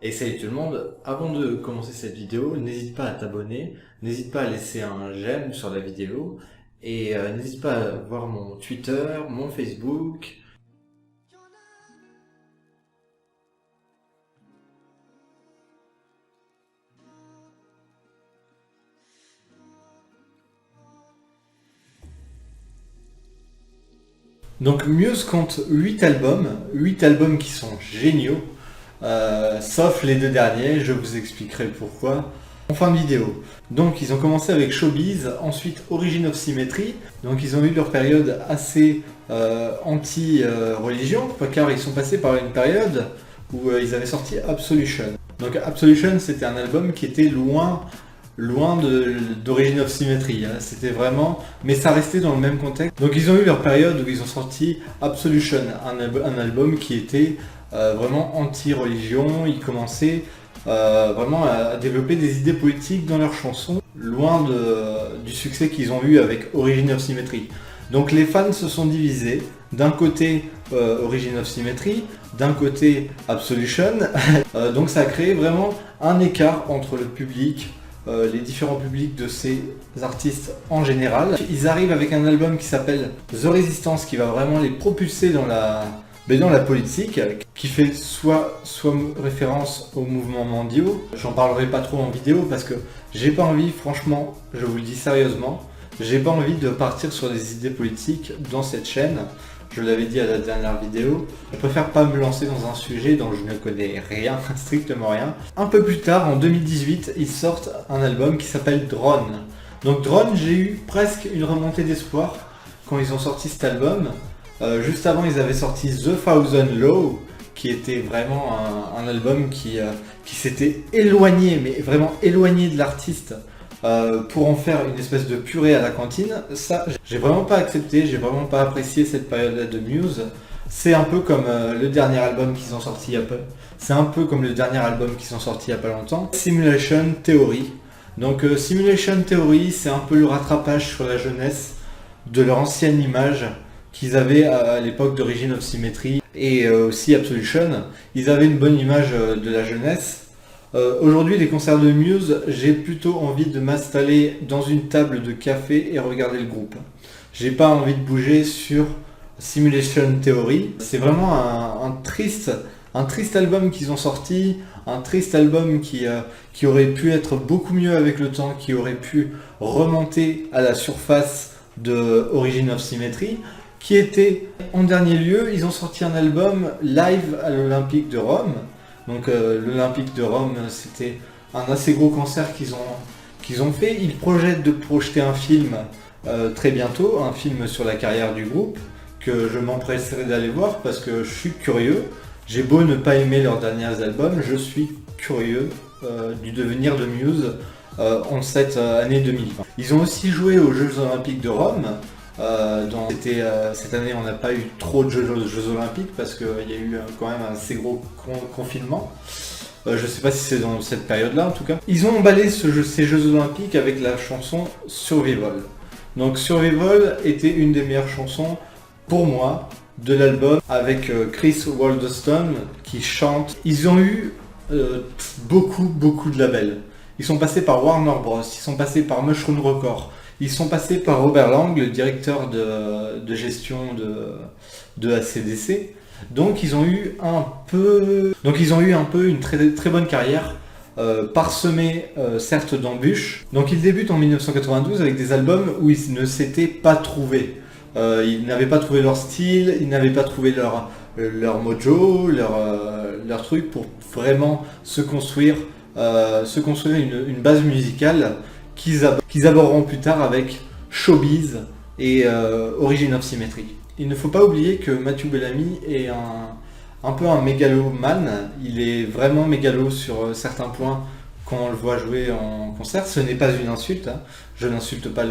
Et salut tout le monde, avant de commencer cette vidéo, n'hésite pas à t'abonner, n'hésite pas à laisser un j'aime sur la vidéo et n'hésite pas à voir mon Twitter, mon Facebook. Donc Muse compte 8 albums qui sont géniaux, sauf les deux derniers, je vous expliquerai pourquoi en fin de vidéo. Donc ils ont commencé avec Showbiz, ensuite Origin of Symmetry, donc ils ont eu leur période assez anti-religion, car ils sont passés par une période où ils avaient sorti Absolution. Donc Absolution c'était un album qui était loin d'Origin of Symmetry, hein. C'était vraiment, mais ça restait dans le même contexte. Donc ils ont eu leur période où ils ont sorti Absolution, un album qui était vraiment anti-religion. Ils commençaient vraiment à développer des idées politiques dans leurs chansons, du succès qu'ils ont eu avec Origin of Symmetry. Donc les fans se sont divisés, d'un côté Origin of Symmetry, d'un côté Absolution. Donc ça a créé vraiment un écart entre le public, les différents publics de ces artistes en général. Ils arrivent avec un album qui s'appelle The Resistance, qui va vraiment les propulser dans la politique, qui fait soit référence aux mouvements mondiaux. J'en parlerai pas trop en vidéo parce que j'ai pas envie, franchement, je vous le dis sérieusement, j'ai pas envie de partir sur des idées politiques dans cette chaîne. Je l'avais dit à la dernière vidéo, je préfère pas me lancer dans un sujet dont je ne connais rien, strictement rien. Un peu plus tard, en 2018, ils sortent un album qui s'appelle Drone. Donc Drone, j'ai eu presque une remontée d'espoir quand ils ont sorti cet album. Juste avant, ils avaient sorti The Thousand Law, qui était vraiment un album qui s'était éloigné, mais vraiment éloigné de l'artiste, pour en faire une espèce de purée à la cantine. Ça, j'ai vraiment pas accepté, j'ai vraiment pas apprécié cette période-là de Muse. C'est un peu comme le dernier album qu'ils ont sorti il y a peu. C'est un peu comme le dernier album qu'ils ont sorti il y a pas longtemps, Simulation Theory. Donc Simulation Theory, c'est un peu le rattrapage sur la jeunesse de leur ancienne image qu'ils avaient à l'époque d'Origin of Symmetry et aussi Absolution. Ils avaient une bonne image de la jeunesse. Aujourd'hui, les concerts de Muse, j'ai plutôt envie de m'installer dans une table de café et regarder le groupe. J'ai pas envie de bouger sur Simulation Theory. C'est vraiment un triste album qu'ils ont sorti, un triste album qui aurait pu être beaucoup mieux avec le temps, qui aurait pu remonter à la surface de Origin of Symmetry, qui était en dernier lieu. Ils ont sorti un album live à l'Olympique de Rome. Donc l'Olympique de Rome, c'était un assez gros concert qu'ils ont fait. Ils projettent de projeter un film très bientôt, un film sur la carrière du groupe, que je m'empresserai d'aller voir parce que je suis curieux. J'ai beau ne pas aimer leurs derniers albums, je suis curieux du devenir de Muse en cette année 2020. Ils ont aussi joué aux Jeux Olympiques de Rome. Cette année, on n'a pas eu trop de Jeux Olympiques parce qu'il y a eu quand même un assez gros confinement. Je ne sais pas si c'est dans cette période-là en tout cas. Ils ont emballé ces Jeux Olympiques avec la chanson Survival. Donc Survival était une des meilleures chansons pour moi de l'album, avec Chris Waldeston qui chante. Ils ont eu beaucoup de labels. Ils sont passés par Warner Bros, ils sont passés par Mushroom Records. Ils sont passés par Robert Lang, le directeur de gestion de AC/DC. Donc ils ont eu un peu une très bonne carrière, parsemée certes d'embûches. Donc ils débutent en 1992 avec des albums où ils ne s'étaient pas trouvés. Ils n'avaient pas trouvé leur style, ils n'avaient pas trouvé leur mojo, leur truc pour vraiment se construire une base musicale qu'ils aborderont plus tard avec Showbiz et Origin of Symmetry. Il ne faut pas oublier que Matthew Bellamy est un peu un mégalomane. Il est vraiment mégalo sur certains points quand on le voit jouer en concert. Ce n'est pas une insulte, hein. Je n'insulte pas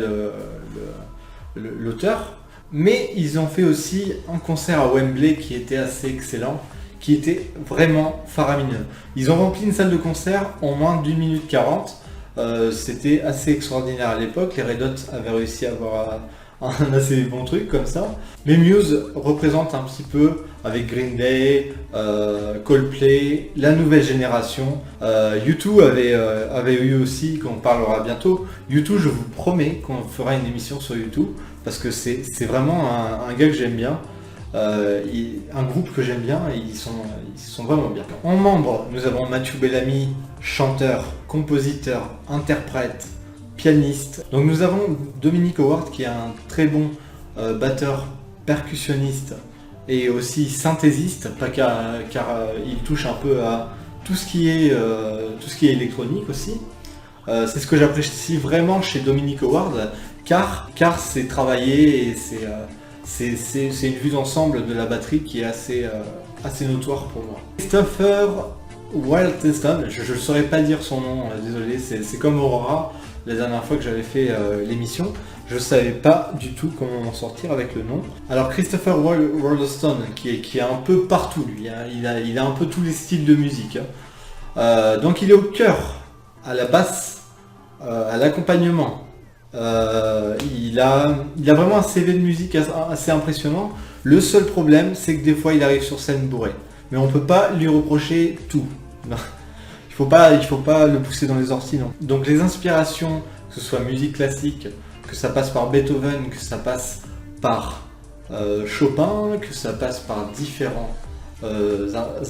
l'auteur. Mais ils ont fait aussi un concert à Wembley qui était assez excellent, qui était vraiment faramineux. Ils ont rempli une salle de concert en moins d'1 minute 40. C'était assez extraordinaire à l'époque. Les Red Hot avaient réussi à avoir un assez bon truc comme ça. Mais Muse représente un petit peu, avec Green Day, Coldplay, la nouvelle génération. U2 avait eu aussi, qu'on parlera bientôt. U2, je vous promets qu'on fera une émission sur U2, parce que c'est vraiment un gars que j'aime bien. Un groupe que j'aime bien, et ils sont vraiment bien. En membres, nous avons Matthew Bellamy, chanteur, compositeur, interprète, pianiste. Donc nous avons Dominic Howard qui est un très bon batteur, percussionniste et aussi synthésiste, car il touche un peu à tout ce qui est électronique aussi. C'est ce que j'apprécie vraiment chez Dominic Howard, car c'est travaillé et c'est une vue d'ensemble de la batterie qui est assez notoire pour moi. Christopher Wildteston, je ne saurais pas dire son nom, désolé, c'est comme Aurora, la dernière fois que j'avais fait l'émission, je ne savais pas du tout comment m'en sortir avec le nom. Alors Christopher Wildteston, qui est un peu partout lui, hein, il a un peu tous les styles de musique. Hein. Donc il est au cœur, à la basse, à l'accompagnement. Il a vraiment un CV de musique assez impressionnant. Le seul problème, c'est que des fois il arrive sur scène bourré. Mais on peut pas lui reprocher tout. Non. Il faut pas le pousser dans les orties, non. Donc les inspirations, que ce soit musique classique, que ça passe par Beethoven, que ça passe par Chopin, que ça passe par différents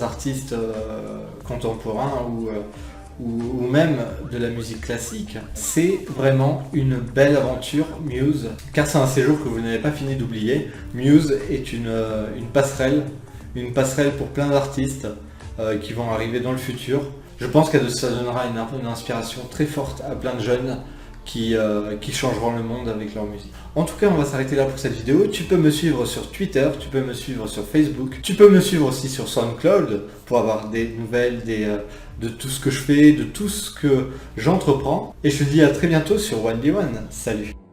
artistes contemporains ou même de la musique classique, c'est vraiment une belle aventure, Muse, car c'est un séjour que vous n'avez pas fini d'oublier. Muse est une passerelle pour plein d'artistes qui vont arriver dans le futur. Je pense que ça donnera une inspiration très forte à plein de jeunes qui changeront le monde avec leur musique. En tout cas, on va s'arrêter là pour cette vidéo. Tu peux me suivre sur Twitter, tu peux me suivre sur Facebook, tu peux me suivre aussi sur SoundCloud pour avoir des nouvelles de tout ce que je fais, de tout ce que j'entreprends. Et je te dis à très bientôt sur 1B1. Salut!